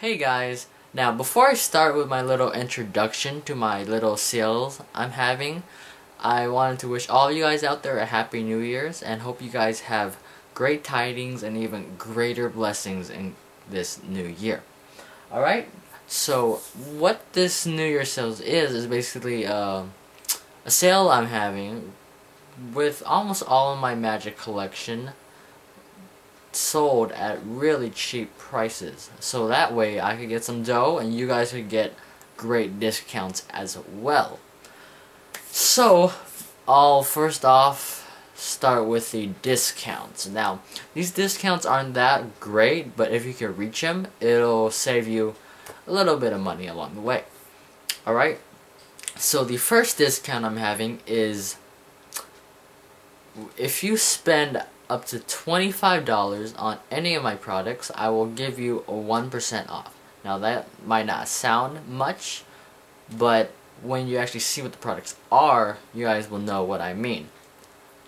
Hey guys, now before I start with my little introduction to my little sales I'm having, I wanted to wish all you guys out there a happy New Year's and hope you guys have great tidings and even greater blessings in this new year. Alright, so what this New Year sales is basically a sale I'm having with almost all of my magic collection sold at really cheap prices, so that way I could get some dough and you guys could get great discounts as well. So I'll first off start with the discounts. Now these discounts aren't that great, but if you can reach them, it'll save you a little bit of money along the way. Alright, so the first discount I'm having is if you spend up to $25 on any of my products, I will give you a 1% off. Now that might not sound much, but when you actually see what the products are, you guys will know what I mean.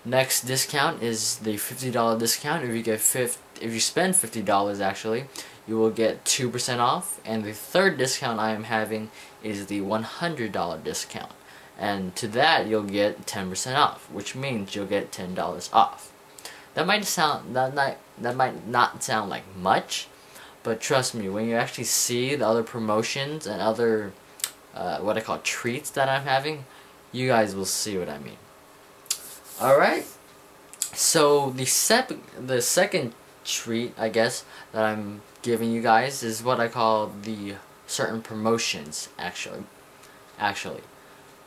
Next discount is the $50 discount. If you spend $50 actually, you will get 2% off. And the third discount I am having is the $100 discount. And to that you'll get 10% off, which means you'll get $10 off. That might not sound like much, but trust me, when you actually see the other promotions and other what I call treats that I'm having, you guys will see what I mean. Alright, so the second treat, I guess, that I'm giving you guys is what I call the certain promotions, actually.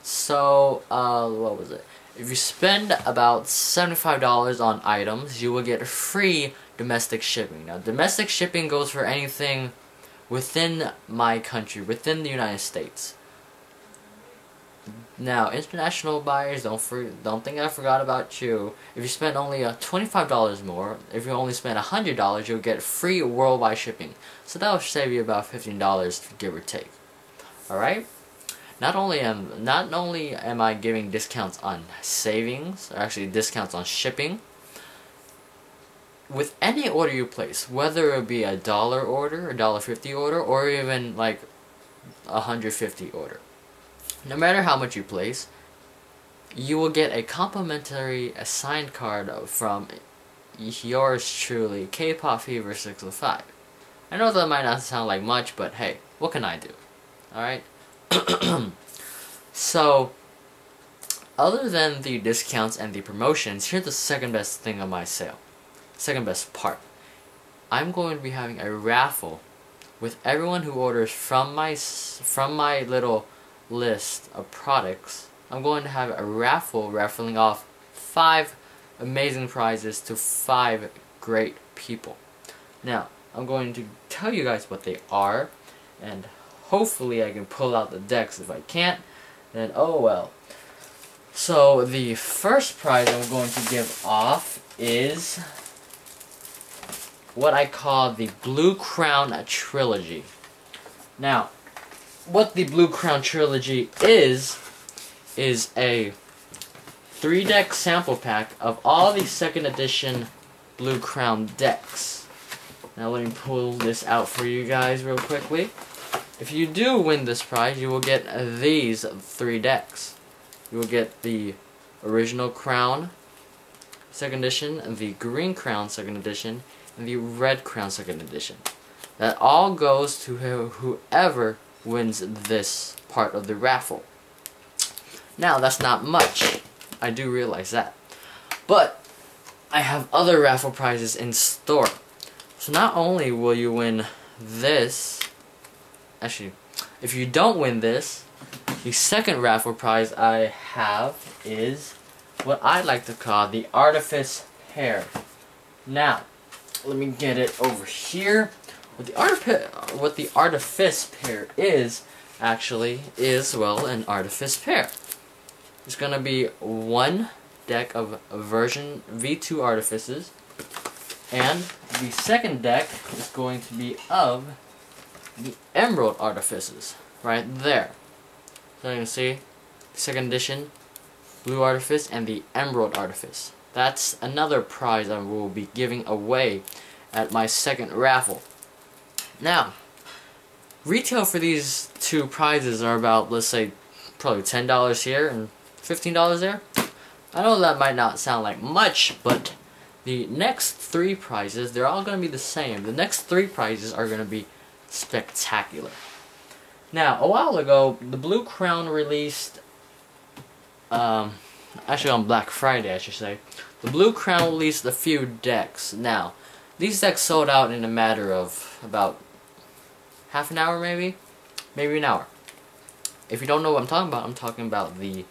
So, what was it? If you spend about $75 on items, you will get free domestic shipping. Now, domestic shipping goes for anything within my country, within the United States. Now, international buyers, don't think I forgot about you. If you spend only $25 more, if you only spend $100, you'll get free worldwide shipping. So that will save you about $15, give or take. Alright? Not only am I giving discounts on savings, or actually discounts on shipping, with any order you place, whether it be a $1 order, a $1.50 order, or even like a $150 order, no matter how much you place, you will get a complimentary signed card from yours truly, K-Pop Fever 605. I know that might not sound like much, but hey, what can I do? Alright? So, other than the discounts and the promotions, here's the second best thing on my sale. Second best part. I'm going to be having a raffle with everyone who orders from my little list of products. I'm going to have a raffle raffling off 5 amazing prizes to 5 great people. Now, I'm going to tell you guys what they are, and hopefully I can pull out the decks. If I can't, then oh well. So the first prize I'm going to give off is what I call the Blue Crown Trilogy. Now, what the Blue Crown Trilogy is a 3-deck sample pack of all the 2nd edition Blue Crown decks. Now let me pull this out for you guys real quickly. If you do win this prize, you will get these 3 decks. You will get the original Crown 2nd edition, the Green Crown 2nd edition, and the Red Crown 2nd edition. That all goes to whoever wins this part of the raffle. Now, that's not much. I do realize that. But I have other raffle prizes in store. So not only will you win this, actually, if you don't win this, the second raffle prize I have is what I like to call the Artifice Pair. Now, let me get it over here. What the Artifice Pair is, actually, is, well, an Artifice Pair. It's going to be 1 deck of version V2 Artifices, and the second deck is going to be of the Emerald Artifices, right there. So you can see, the 2nd edition Blue Artifice and the Emerald Artifice. That's another prize I will be giving away at my second raffle. Now, retail for these two prizes are about, let's say, probably $10 here and $15 there. I know that might not sound like much, but the next three prizes, they're all going to be the same. The next three prizes are going to be spectacular. Now, a while ago, the Blue Crown released, actually on Black Friday, I should say, the Blue Crown released a few decks. Now, these decks sold out in a matter of about half an hour, maybe an hour. If you don't know what I'm talking about the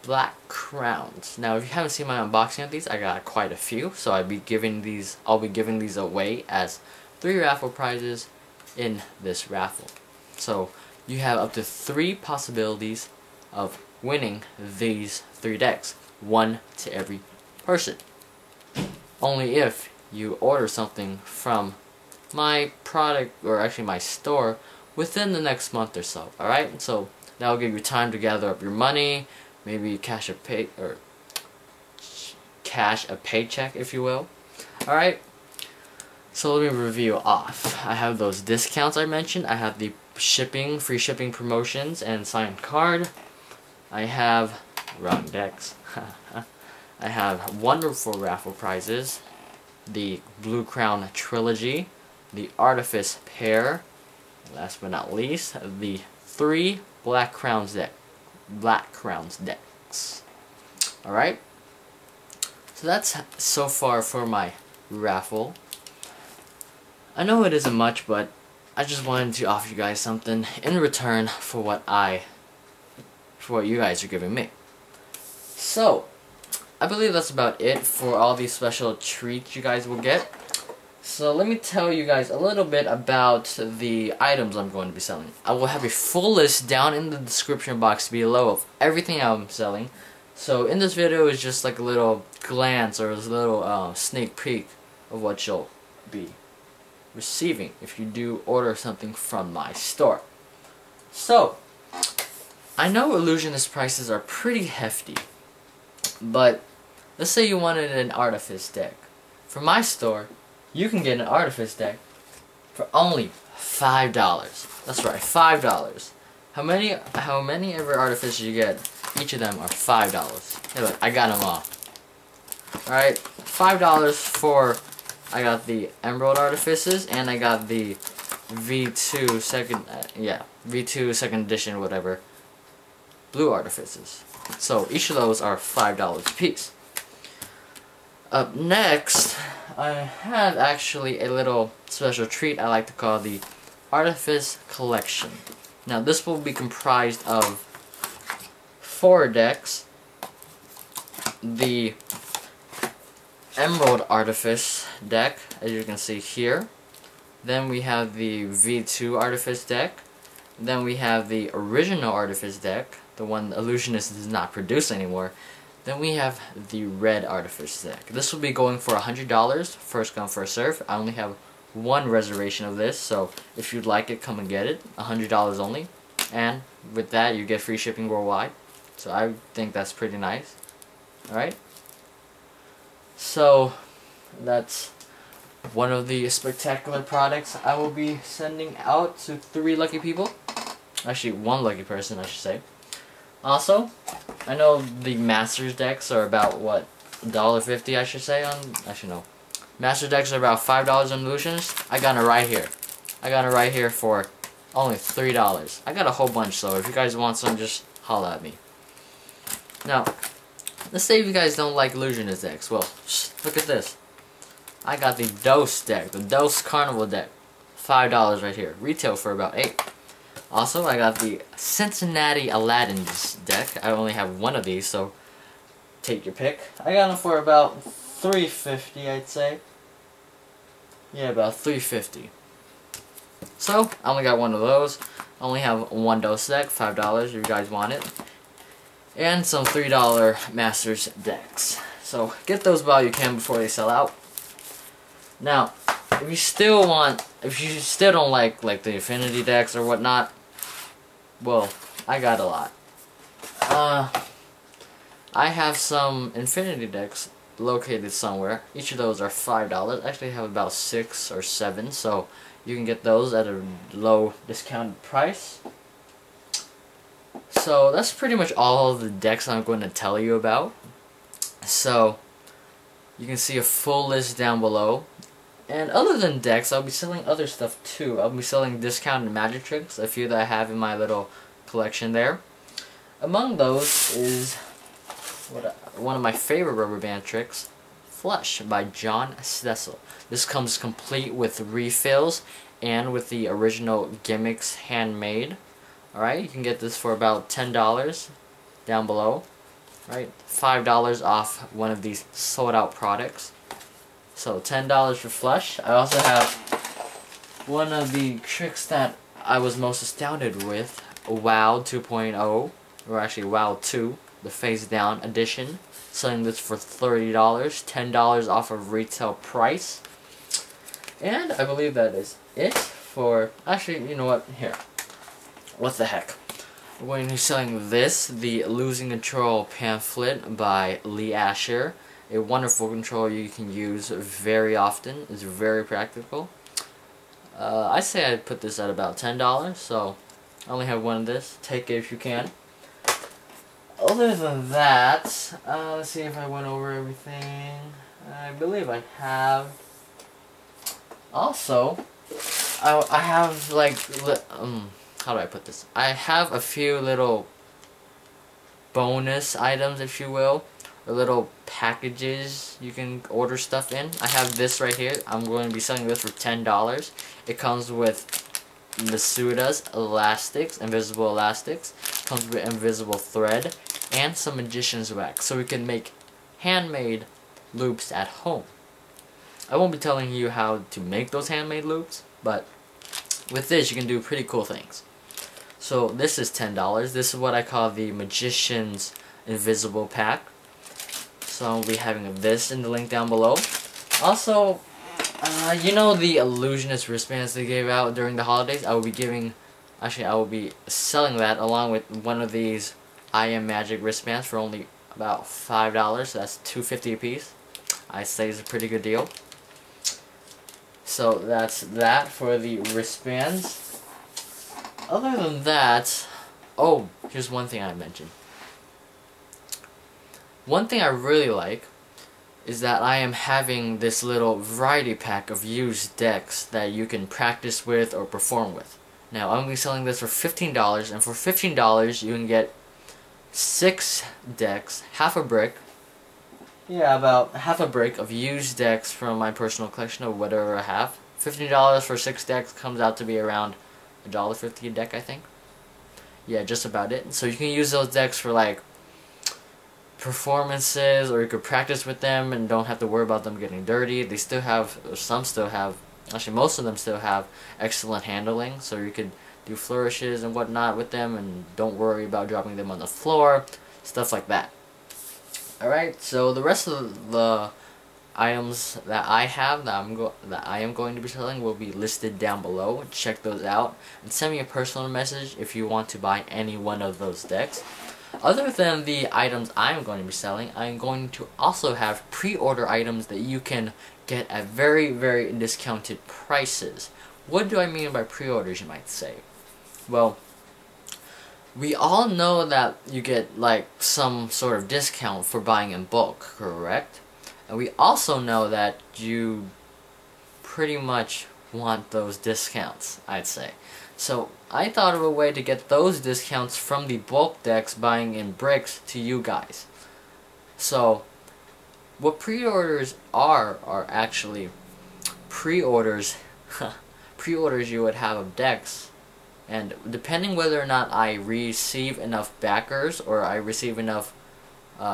Black Crowns. Now, if you haven't seen my unboxing of these, I got quite a few, so I'll be giving these away as 3 raffle prizes in this raffle. So you have up to 3 possibilities of winning these 3 decks, 1 to every person. Only if you order something from my product, or actually my store, within the next month or so. Alright, so that will give you time to gather up your money, maybe cash a paycheck, if you will. Alright, so let me review off. I have those discounts I mentioned. I have the free shipping promotions and signed card. I have wrong decks. I have wonderful raffle prizes, the Blue Crown Trilogy, the Artifice Pair, last but not least, the 3 Black Crowns decks. Alright? So that's so far for my raffle. I know it isn't much, but I just wanted to offer you guys something in return for what you guys are giving me. So, I believe that's about it for all these special treats you guys will get. So let me tell you guys a little bit about the items I'm going to be selling. I will have a full list down in the description box below of everything I'm selling. So in this video is just like a little glance or a little sneak peek of what you'll be receiving if you do order something from my store. So, I know Ellusionist prices are pretty hefty, but let's say you wanted an Artifice deck. From my store, you can get an Artifice deck for only $5. That's right, $5. How many ever Artifices you get? Each of them are $5. Hey look, I got them all. Alright, $5 for, I got the Emerald Artifices, and I got the V2 second edition, whatever, Blue Artifices. So each of those are $5 a piece. Up next, I have actually a little special treat I like to call the Artifice Collection. Now this will be comprised of 4 decks. The Emerald Artifice deck, as you can see here. Then we have the V2 Artifice deck. Then we have the original Artifice deck, the one the Ellusionist does not produce anymore. Then we have the Red Artifice deck. This will be going for $100, first come first serve. I only have 1 reservation of this, so if you'd like it, come and get it. $100 only, and with that you get free shipping worldwide. So I think that's pretty nice. Alright, so that's one of the spectacular products I will be sending out to 3 lucky people. Actually, 1 lucky person, I should say. Also, I know the Masters decks are about, what, $1.50, I should say, on, actually no. Master decks are about $5 on Ellusionist. I got it right here. I got it right here for only $3. I got a whole bunch, so if you guys want some, just holla at me. Now, let's say if you guys don't like Ellusionist decks. Well, look at this. I got the Dose deck, the Dose Carnival deck. $5 right here. Retail for about $8. Also, I got the Cincinnati Aladdin's deck. I only have 1 of these, so take your pick. I got them for about $3.50, I'd say. Yeah, about $3.50. So, I only got 1 of those. I only have 1 Dose deck, $5 if you guys want it. And some $3 Masters decks. So, get those while you can before they sell out. Now, if you still don't like the Infinity decks or whatnot, well, I got a lot. I have some Infinity decks located somewhere. Each of those are $5. Actually, I have about 6 or 7, so You can get those at a low discounted price. So that's pretty much all of the decks I'm going to tell you about. So you can see a full list down below. And other than decks, I'll be selling other stuff too. I'll be selling discounted magic tricks, a few that I have in my little collection there. Among those is one of my favorite rubber band tricks, Flush by John Stessel. This comes complete with refills and with the original gimmicks handmade. Alright, you can get this for about $10 down below. Right, $5 off one of these sold out products. So $10 for Flush. I also have one of the tricks that I was most astounded with, WoW 2.0, or actually WoW 2, the face down edition. Selling this for $30, $10 off of retail price. And I believe that is it for, actually, you know what, here. What the heck. We're going to be selling this, the Losing Control pamphlet by Lee Asher. A wonderful controller you can use very often. It's very practical. I say I'd put this at about $10, so I only have one of this. Take it if you can. Other than that, let's see if I went over everything. I believe I have. Also, I have like, how do I put this? I have a few little bonus items, if you will, or little packages you can order stuff in. I have this right here. I'm going to be selling this for $10. It comes with Masuda's elastics, invisible elastics. Comes with invisible thread and some magician's wax, so we can make handmade loops at home. I won't be telling you how to make those handmade loops, but with this you can do pretty cool things. So this is $10. This is what I call the Magician's Invisible Pack. So I'll be having this in the link down below. Also, you know the Ellusionist wristbands they gave out during the holidays? I will be selling that along with one of these I Am Magic wristbands for only about $5. So that's $2.50 a piece. I say it's a pretty good deal. So that's that for the wristbands. Other than that, oh, here's one thing I mentioned. One thing I really like is that I am having this little variety pack of used decks that you can practice with or perform with. Now, I'm going to be selling this for $15, and for $15 you can get 6 decks, half a brick. Yeah, about half a brick of used decks from my personal collection of whatever I have. $15 for 6 decks comes out to be around $1.50 a deck, I think. Yeah, just about it. So you can use those decks for like performances, or you could practice with them and don't have to worry about them getting dirty. They still have, some still have, actually most of them still have excellent handling, so you could do flourishes and whatnot with them and don't worry about dropping them on the floor, stuff like that. Alright, so the rest of the items that I have that I am going to be selling will be listed down below. Check those out and send me a personal message if you want to buy any one of those decks. Other than the items I'm going to be selling, I'm going to also have pre-order items that you can get at very, very discounted prices. What do I mean by pre-orders, you might say? Well, we all know that you get like some sort of discount for buying in bulk, correct? And we also know that you pretty much want those discounts, I'd say. So I thought of a way to get those discounts from the bulk decks buying in bricks to you guys. So what pre-orders are actually pre-orders pre-orders you would have of decks, and depending whether or not I receive enough backers or I receive enough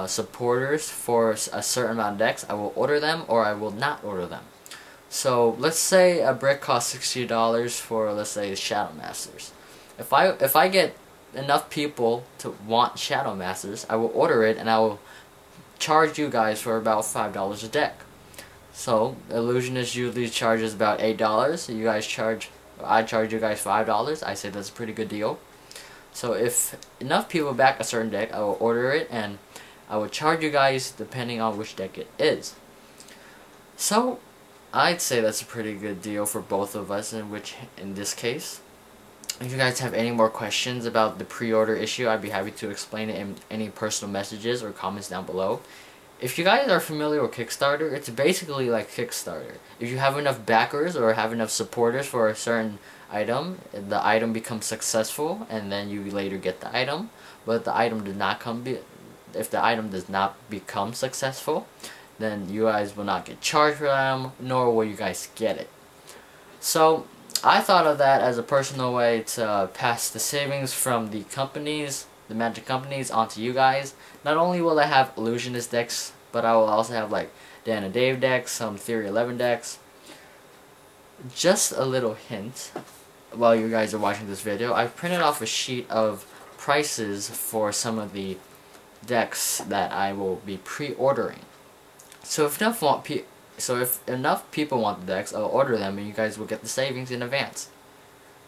supporters for a certain amount of decks, I will order them or I will not order them. So let's say a brick costs $60 for, let's say, Shadow Masters. If I get enough people to want Shadow Masters, I will order it and I will charge you guys for about $5 a deck. So Ellusionist usually charges about $8. You guys charge, I charge you guys $5. I say that's a pretty good deal. So if enough people back a certain deck, I will order it and I will charge you guys depending on which deck it is. So I'd say that's a pretty good deal for both of us, in this case. If you guys have any more questions about the pre-order issue, I'd be happy to explain it in any personal messages or comments down below. If you guys are familiar with Kickstarter, it's basically like Kickstarter. If you have enough backers or have enough supporters for a certain item, the item becomes successful, and then you later get the item. But if the item does not become successful, then you guys will not get charged for them, nor will you guys get it. So I thought of that as a personal way to pass the savings from the companies, the magic companies, onto you guys. Not only will I have Ellusionist decks, but I will also have like Dan and Dave decks, some Theory 11 decks. Just a little hint, while you guys are watching this video, I've printed off a sheet of prices for some of the decks that I will be pre-ordering. So if enough people want the decks, I'll order them and you guys will get the savings in advance.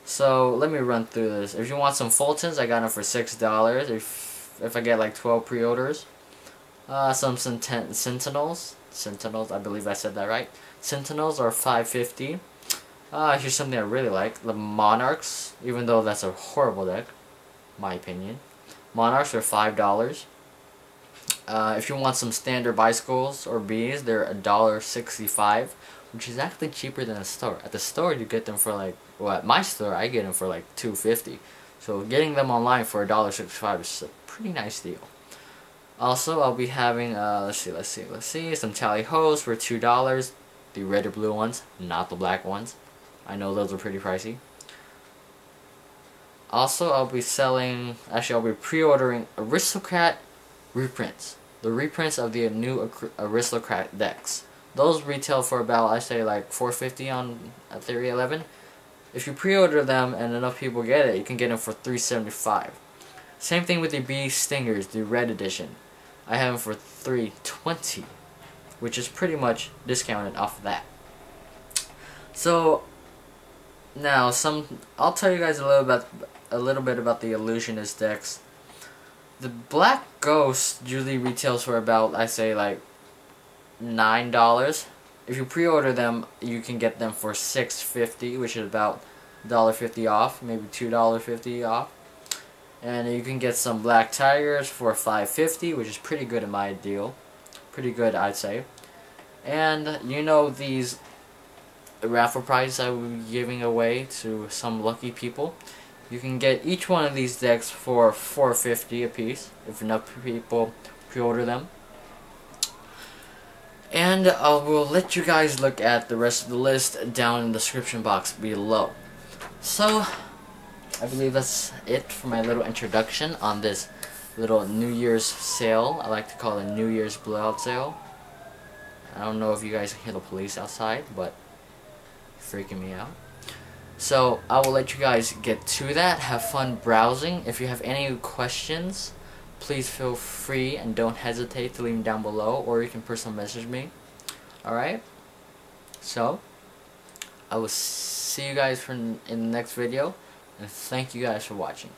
So let me run through this. If you want some Fultons, I got them for $6. If I get like 12 pre-orders. Some Sentinels, I believe I said that right. Sentinels are $5.50. Here's something I really like. The Monarchs, even though that's a horrible deck, my opinion. Monarchs are $5. If you want some standard bicycles or bees, they're $1.65, which is actually cheaper than the store. At the store, you get them for like, well, at my store, I get them for like $2.50. So getting them online for $1.65 is a pretty nice deal. Also, I'll be having, let's see, some tally hos for $2. The red or blue ones, not the black ones. I know those are pretty pricey. Also, I'll be pre-ordering Aristocrat reprints. The reprints of the new Aristocrat decks. Those retail for about, I say, like $4.50 on Theory 11. If you pre-order them and enough people get it, you can get them for $3.75. Same thing with the Bee Stingers, the red edition. I have them for $3.20, which is pretty much discounted off of that. So now I'll tell you guys a little bit about the Ellusionist decks. The Black Ghost usually retails for about, I say, like $9. If you pre-order them, you can get them for $6.50, which is about $1.50 off, maybe $2.50 off. And you can get some Black Tigers for $5.50, which is pretty good in my deal. Pretty good, I'd say. And you know these raffle prizes I will be giving away to some lucky people. You can get each one of these decks for $4.50 a piece if enough people pre-order them. And I will let you guys look at the rest of the list down in the description box below. So, I believe that's it for my little introduction on this little New Year's sale. I like to call it New Year's BlowOut Sale. I don't know if you guys can hear the police outside, but freaking me out. So I will let you guys get to that. Have fun browsing. If you have any questions, please feel free and don't hesitate to leave them down below, or you can personal message me. Alright? So I will see you guys in the next video, and thank you guys for watching.